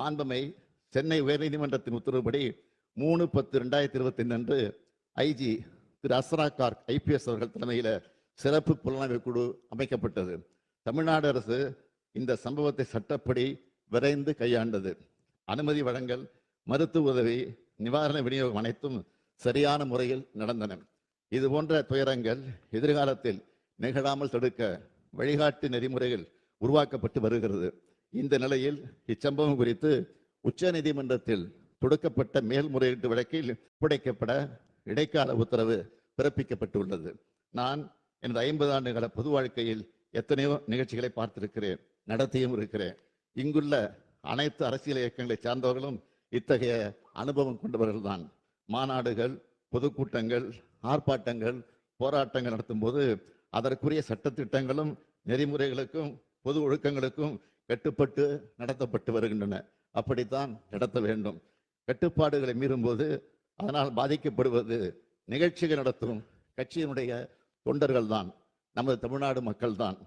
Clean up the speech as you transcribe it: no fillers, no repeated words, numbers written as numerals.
மாண்புமை சென்னை உயர்நீதிமன்றத்தின் உத்தரவுப்படி 3/10/2025 அன்று ஐஜி திரு அஸ்ரா கார்க் IPS அவர்கள் தலைமையில் சிறப்பு புலனாய்வு குழு அமைக்கப்பட்டது. தமிழ்நாடு அரசு இந்த சம்பவத்தை சட்டப்படி விரைந்து கையாண்டது. அனுமதி வழங்கல், மருத்துவ உதவி, நிவாரண விநியோகம் அனைத்தும் சரியான முறையில் நடந்தன. இது போன்ற துயரங்கள் எதிர்காலத்தில் நிகழாமல் தடுக்க வழிகாட்டு நெறிமுறைகள் உருவாக்கப்பட்டு வருகிறது. இந்த நிலையில் இச்சம்பவம் குறித்து உச்ச நீதிமன்றத்தில் தொடுக்கப்பட்ட மேல்முறையீட்டு வழக்கில் ஒப்படைக்கப்பட இடைக்கால உத்தரவு பிறப்பிக்கப்பட்டுள்ளது. நான் எனது 50 ஆண்டுகால பொது வாழ்க்கையில் எத்தனையோ நிகழ்ச்சிகளை பார்த்திருக்கிறேன், நடத்தியும் இருக்கிறேன். இங்குள்ள அனைத்து அரசியல் இயக்கங்களை சார்ந்தவர்களும் இத்தகைய அனுபவம் கொண்டவர்கள்தான். மாநாடுகள், பொதுக்கூட்டங்கள், ஆர்ப்பாட்டங்கள், போராட்டங்கள் நடத்தும் போது அதற்குரிய சட்டத்திட்டங்களும் நெறிமுறைகளுக்கும் பொது ஒழுக்கங்களுக்கும் கட்டுப்பட்டு நடத்தப்பட்டு வருகின்றன. அப்படித்தான் நடத்த வேண்டும். கட்டுப்பாடுகளை மீறும்போது அதனால் பாதிக்கப்படுவது நிகழ்ச்சிகள் நடத்தும் கட்சியினுடைய தொண்டர்கள் தான், நமது தமிழ்நாடு மக்கள் தான்.